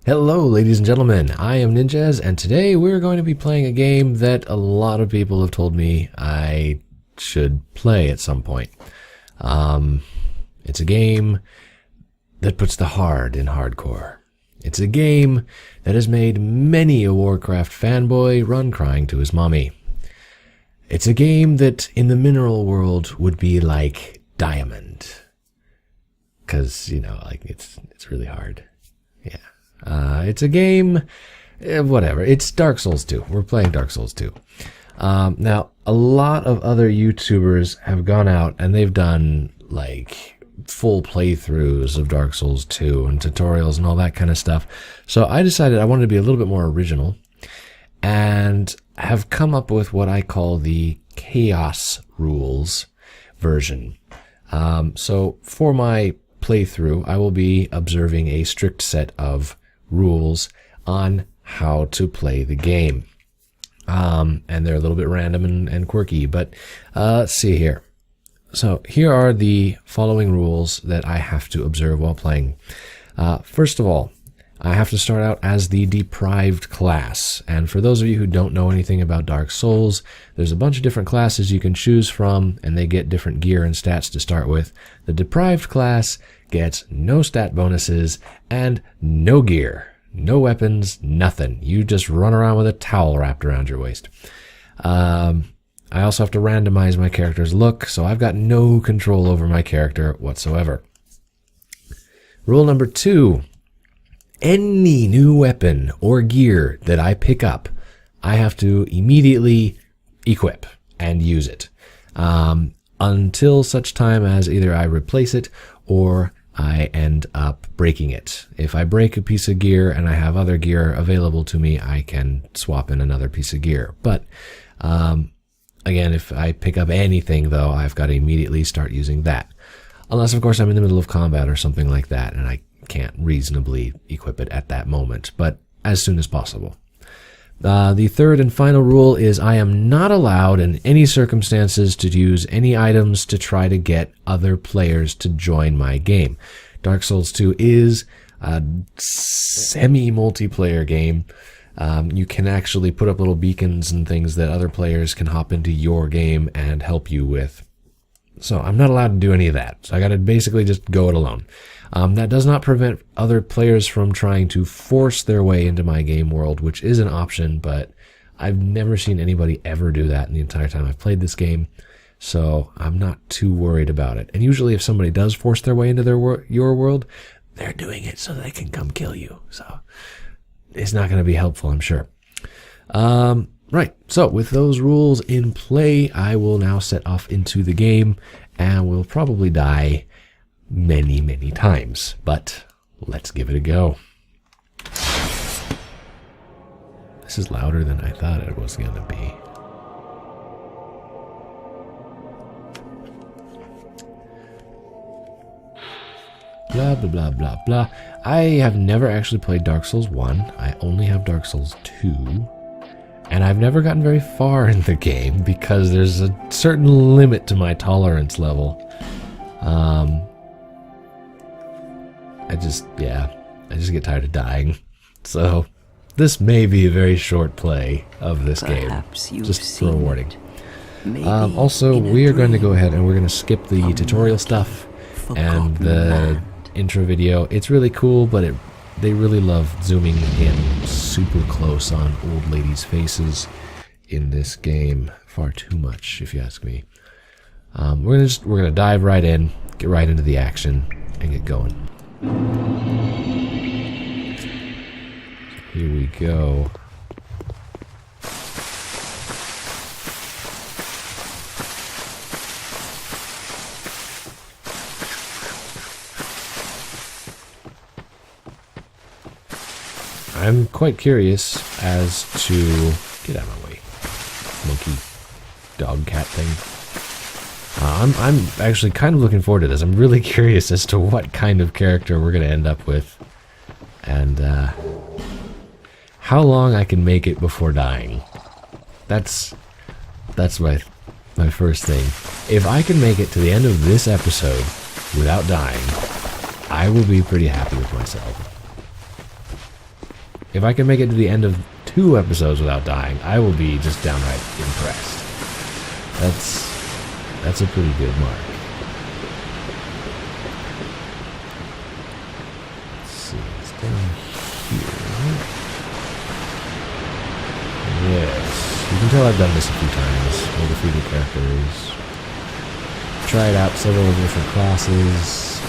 Hello, ladies and gentlemen. I am Ninjas, and today we're going to be playing a game that a lot of people have told me I should play at some point. It's a game that puts the hard in hardcore. It's a game that has made many a Warcraft fanboy run crying to his mommy. It's a game that in the mineral world would be like Diamond. 'Cause, it's really hard. Yeah. It's a game, whatever. It's Dark Souls 2. We're playing Dark Souls 2. Now, a lot of other YouTubers have gone out and they've done, full playthroughs of Dark Souls 2 and tutorials and all that kind of stuff. So I decided I wanted to be a little bit more original and have come up with what I call the Chaos Rules version. So for my playthrough, I will be observing a strict set of rules on how to play the game. And they're a little bit random and quirky, but let's see here. So here are the following rules that I have to observe while playing. First of all, I have to start out as the deprived class. And for those of you who don't know anything about Dark Souls, there's a bunch of different classes you can choose from, and they get different gear and stats to start with. The deprived class gets no stat bonuses and no gear, no weapons, nothing. You just run around with a towel wrapped around your waist. I also have to randomize my character's look, so I've got no control over my character whatsoever. Rule number 2. Any new weapon or gear that I pick up, I have to immediately equip and use it until such time as either I replace it or I end up breaking it. If I break a piece of gear and I have other gear available to me, I can swap in another piece of gear. But again, if I pick up anything, though, I've got to immediately start using that. Unless, of course, I'm in the middle of combat or something like that, and I can't reasonably equip it at that moment, but as soon as possible. The third and final rule is I am not allowed in any circumstances to use any items to try to get other players to join my game. Dark Souls 2 is a semi-multiplayer game. You can actually put up little beacons and things that other players can hop into your game and help you with. So I'm not allowed to do any of that. So I gotta basically just go it alone. That does not prevent other players from trying to force their way into my game world, which is an option, but I've never seen anybody ever do that in the entire time I've played this game, so I'm not too worried about it. And usually if somebody does force their way into your world, they're doing it so they can come kill you, so it's not going to be helpful, I'm sure. Right, so with those rules in play, I will now set off into the game, and we'll probably die many, many times, but let's give it a go. This is louder than I thought it was going to be. Blah, blah, blah, blah, blah. I have never actually played Dark Souls 1. I only have Dark Souls 2. And I've never gotten very far in the game because there's a certain limit to my tolerance level. I just get tired of dying. So this may be a very short play of this Perhaps game. Just for a warning. Maybe Also, we are going to go ahead and we're going to skip the tutorial stuff and the intro video. It's really cool, but they really love zooming in super close on old ladies' faces in this game. Far too much, if you ask me. We're gonna dive right in, get right into the action, and get going. Here we go. I'm quite curious as to... Get out of my way. Monkey, dog, cat thing. I'm actually kind of looking forward to this. I'm really curious as to what kind of character we're going to end up with. And how long I can make it before dying. That's my first thing. If I can make it to the end of this episode without dying, I will be pretty happy with myself. If I can make it to the end of 2 episodes without dying, I will be just downright impressed. That's a pretty good mark. Let's see, it's down here. Yes, you can tell I've done this a few times. All the 3D characters. Tried out several different classes.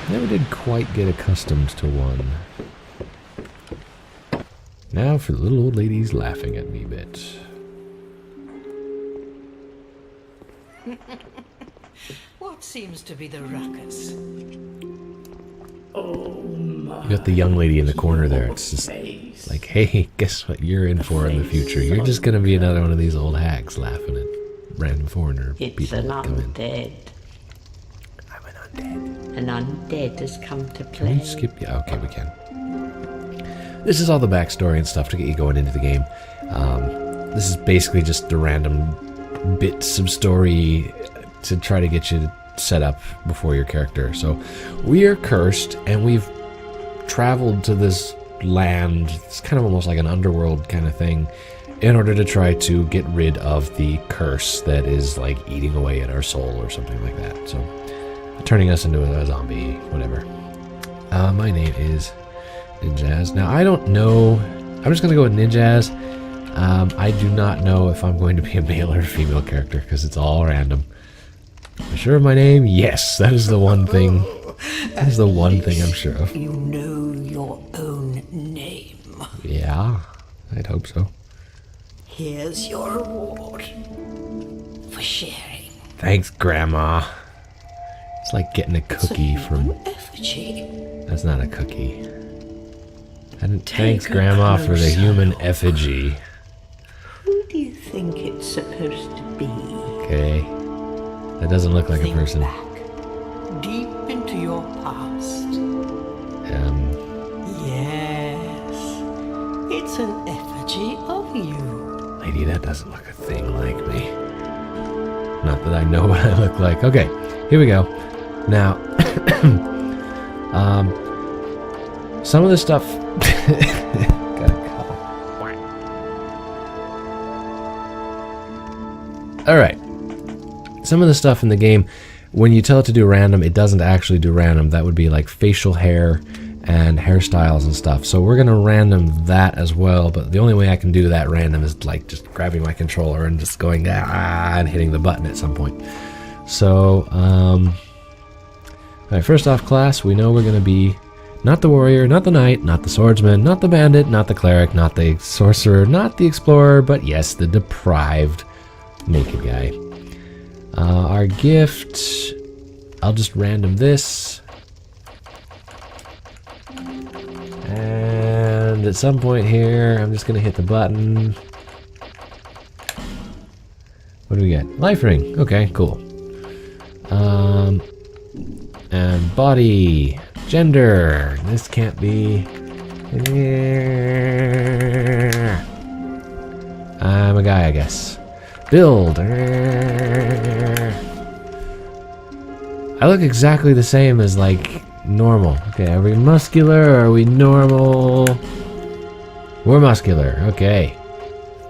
Never did quite get accustomed to one. Now for the little old ladies laughing at me bit. What seems to be the ruckus? You got the young lady in the corner there. It's just like, hey, guess what you're in for in the future? You're just gonna be another one of these old hags laughing at random foreigner people that come in. Undead. I'm an undead. An undead has come to Can we play. skip? Yeah, okay, we can. This is all the backstory and stuff to get you going into the game. This is basically just the random bits of story to try to get you set up before your character. So we are cursed, and we've traveled to this land. It's kind of almost like an underworld kind of thing, in order to try to get rid of the curse that is like eating away at our soul or something like that. So turning us into a zombie, whatever. My name is Ninjaz. Now I don't know, I'm just gonna go with Ninjaz. I do not know if I'm going to be a male or a female character because it's all random. Am I sure of my name? Yes, that is the one thing. That is the one thing I'm sure of. You know your own name. Yeah, I'd hope so. Here's your reward for sharing. Thanks, Grandma. It's like getting a cookie from... Effigy. That's not a cookie. Thanks, Grandma, for the human effigy. Who do you think it's supposed to be? Okay. That doesn't look like a Think person. back, deep into your past. Yes, it's an effigy of you. Lady, that doesn't look a thing like me. Not that I know what I look like. Okay, here we go. Now, some of the stuff... Got a cough. Alright. Some of the stuff in the game, when you tell it to do random, it doesn't actually do random. That would be like facial hair and hairstyles and stuff. So we're going to random that as well, but the only way I can do that random is like just grabbing my controller and just going and hitting the button at some point. So, alright, first off class, we know we're going to be not the warrior, not the knight, not the swordsman, not the bandit, not the cleric, not the sorcerer, not the explorer, but yes, the deprived naked guy. Our gift, I'll just random this. And at some point here, I'm just going to hit the button. What do we get? Life ring. Okay, cool. And body, gender. This can't be. I'm a guy, I guess. Build. I look exactly the same as like normal. Okay, are we muscular or are we normal? We're muscular. Okay.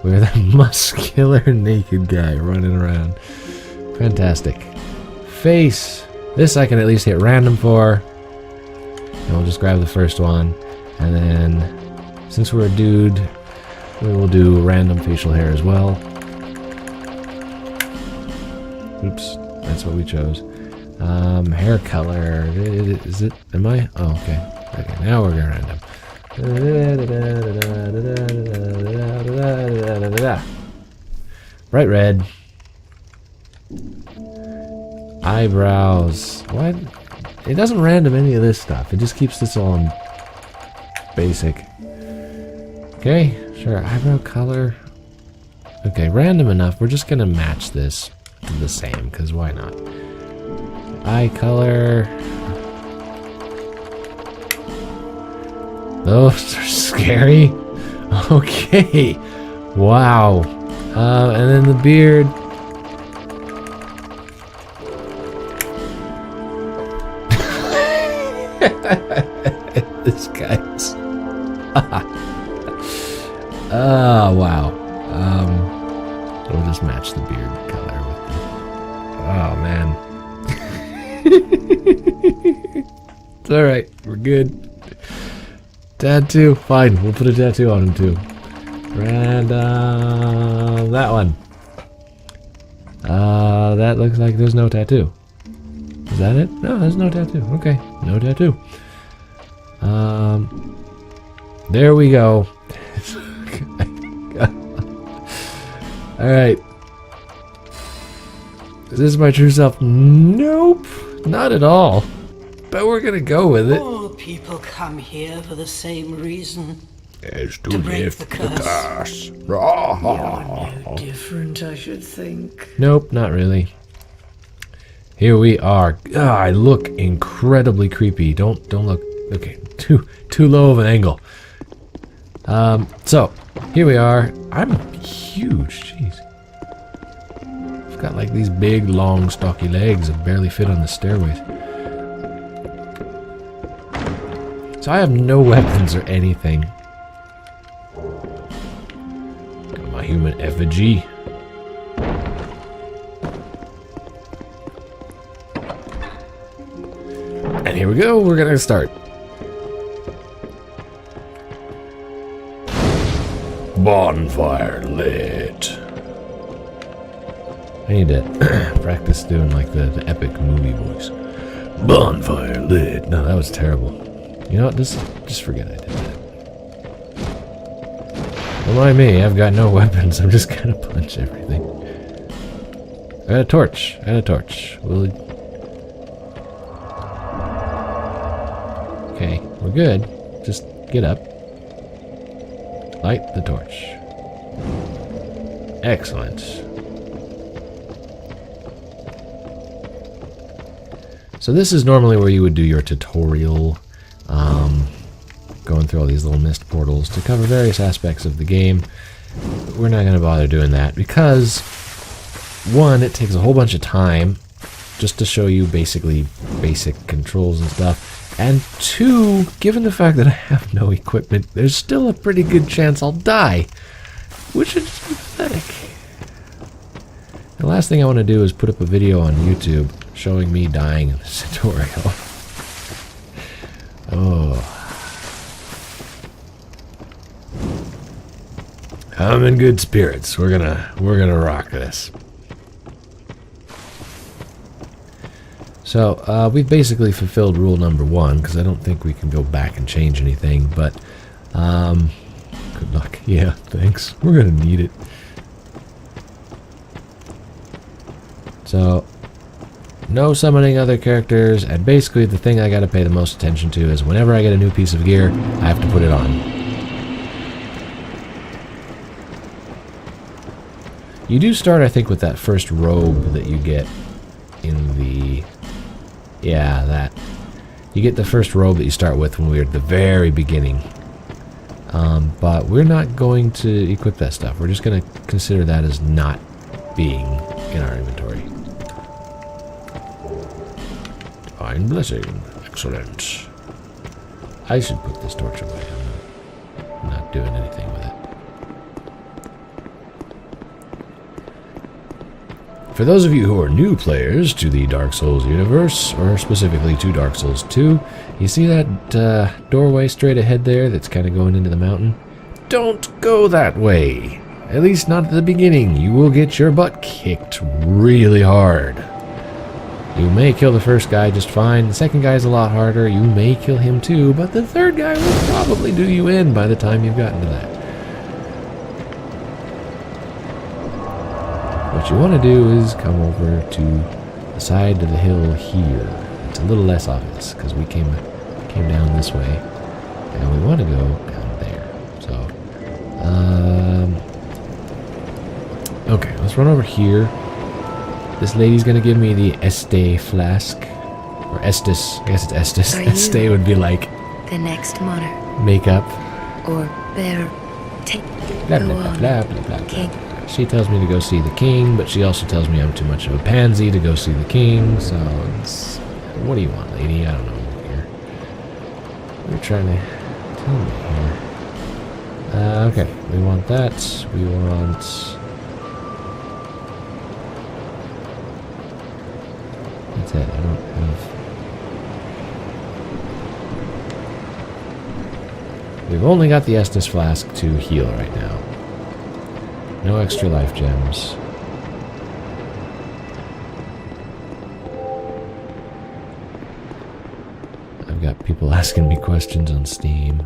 We're the muscular naked guy running around. Fantastic. Face. This I can at least hit random for. And we'll just grab the first one. And then, since we're a dude, we will do random facial hair as well. Oops, that's what we chose. Hair color. Is it? Am I? Oh, okay. Okay, now we're going random. Bright red. Eyebrows. What? It doesn't random any of this stuff. It just keeps this all in basic. Okay, sure. Eyebrow color. Okay, random enough. We're just gonna match this to the same, because why not? Eye color. Those are scary. Okay. Wow. And then the beard. This guy's Oh, wow. We'll just match the beard color with the... Oh, man. It's alright. We're good. Tattoo. Fine. We'll put a tattoo on him, too. Random. That one. That looks like there's no tattoo. Is that it? No, there's no tattoo. Okay. No tattoo. There we go. Alright. Is this my true self? Nope. Not at all. But we're gonna go with it. All people come here for the same reason. As To break the curse. You're no different, I should think. Nope, not really. Here we are. I look incredibly creepy. Don't look. Okay, too low of an angle. So here we are. I'm huge. Jeez. I've got like these big, long, stocky legs that barely fit on the stairways. So I have no weapons or anything. Got my human effigy. And here we go. We're gonna start. Bonfire lit. I need to practice doing like the epic movie voice. Bonfire lit. No, that was terrible. You know what? Just forget I did that. Don't mind me. I've got no weapons. I'm just gonna punch everything. I got a torch. I got a torch. Okay, we're good. Just get up. Light the torch. Excellent. So this is normally where you would do your tutorial, going through all these little mist portals to cover various aspects of the game. But we're not going to bother doing that because, one, it takes a whole bunch of time just to show you basically basic controls and stuff. And two, given the fact that I have no equipment, there's still a pretty good chance I'll die, which is just pathetic. The last thing I want to do is put up a video on YouTube showing me dying in this tutorial. Oh. I'm in good spirits. We're gonna rock this. So, we've basically fulfilled rule number 1, because I don't think we can go back and change anything, but, good luck. Yeah, thanks. We're gonna need it. So, no summoning other characters, and basically the thing I gotta pay the most attention to is whenever I get a new piece of gear, I have to put it on. You do start, I think, with that first robe that you get in the... Yeah, that. You get the first robe that you start with when we're at the very beginning. But we're not going to equip that stuff. We're just going to consider that as not being in our inventory. Divine blessing. Excellent. I should put this torch away. I'm not doing anything with it. For those of you who are new players to the Dark Souls universe, or specifically to Dark Souls 2, you see that doorway straight ahead there that's kind of going into the mountain? Don't go that way! At least not at the beginning. You will get your butt kicked really hard. You may kill the first guy just fine, the second guy's a lot harder, you may kill him too, but the third guy will probably do you in by the time you've gotten to that. What you want to do is come over to the side of the hill here. It's a little less obvious because we came down this way, and we want to go down there. So, okay, let's run over here. This lady's gonna give me the Este flask, or Estus. I guess it's Estus. Este would be like the next monarch, makeup. or better, take Blah blah blah blah blah blah. King. She tells me to go see the king, but she also tells me I'm too much of a pansy to go see the king, so it's... What do you want, lady? I don't know here. What are you trying to tell me here? Okay, we want that. We want... That's it, I don't have... We've only got the Estus Flask to heal right now. No extra life gems. I've got people asking me questions on Steam.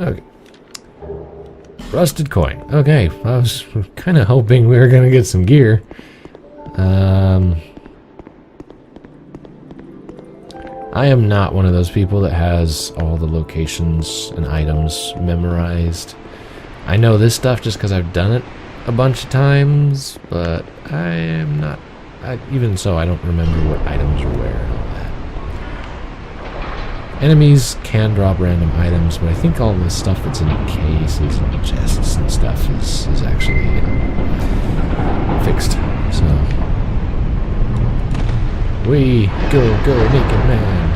Okay. Rusted coin. Okay, I was kind of hoping we were going to get some gear. I am not one of those people that has all the locations and items memorized. I know this stuff just because I've done it a bunch of times, but I am not... even so, I don't remember what items are where and all that. Enemies can drop random items, but I think all the stuff that's in cases and chests and stuff is actually fixed. So we go naked man.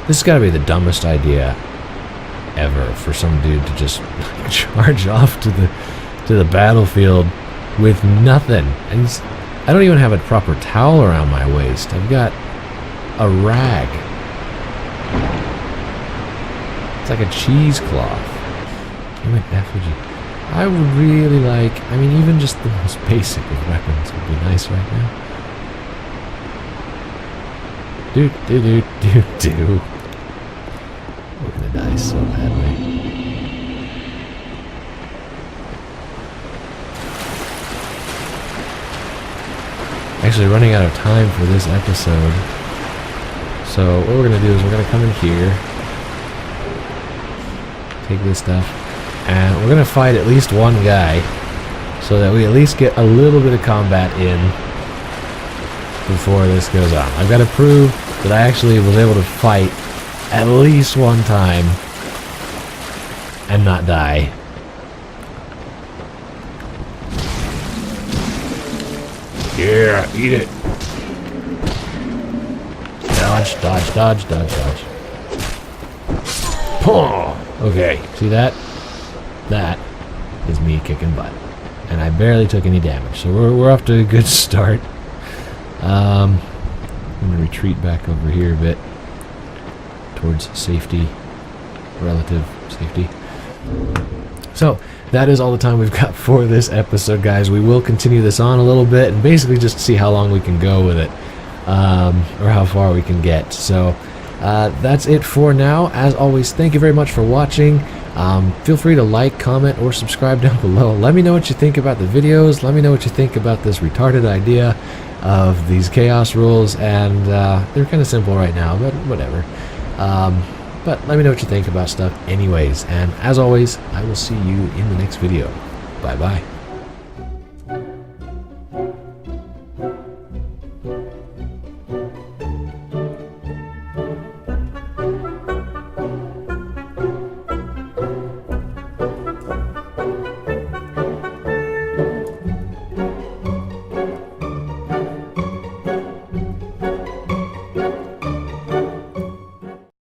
This has got to be the dumbest idea ever for some dude to just charge off to the battlefield with nothing. And I don't even have a proper towel around my waist. I've got a rag. It's like a cheesecloth. Damn it, effigy. I would really like... I mean, even just the most basic of weapons would be nice right now. We're gonna die so badly. Actually running out of time for this episode. So what we're gonna do is we're gonna come in here, take this stuff, and we're gonna fight at least one guy so that we at least get a little bit of combat in before this goes on. I've got to prove that I actually was able to fight at least one time and not die. Yeah, eat it. Dodge, dodge, dodge, dodge, dodge. Oh, okay, see that? That is me kicking butt. And I barely took any damage, so we're off to a good start. I'm going to retreat back over here a bit towards safety, relative safety. So, that is all the time we've got for this episode, guys. We will continue this on a little bit and basically just see how long we can go with it, or how far we can get. So, that's it for now. As always, thank you very much for watching. Feel free to like, comment, or subscribe down below. Let me know what you think about the videos. Let me know what you think about this retarded idea of these chaos rules, and they're kind of simple right now, but whatever. But let me know what you think about stuff anyways, and as always, I will see you in the next video. Bye bye.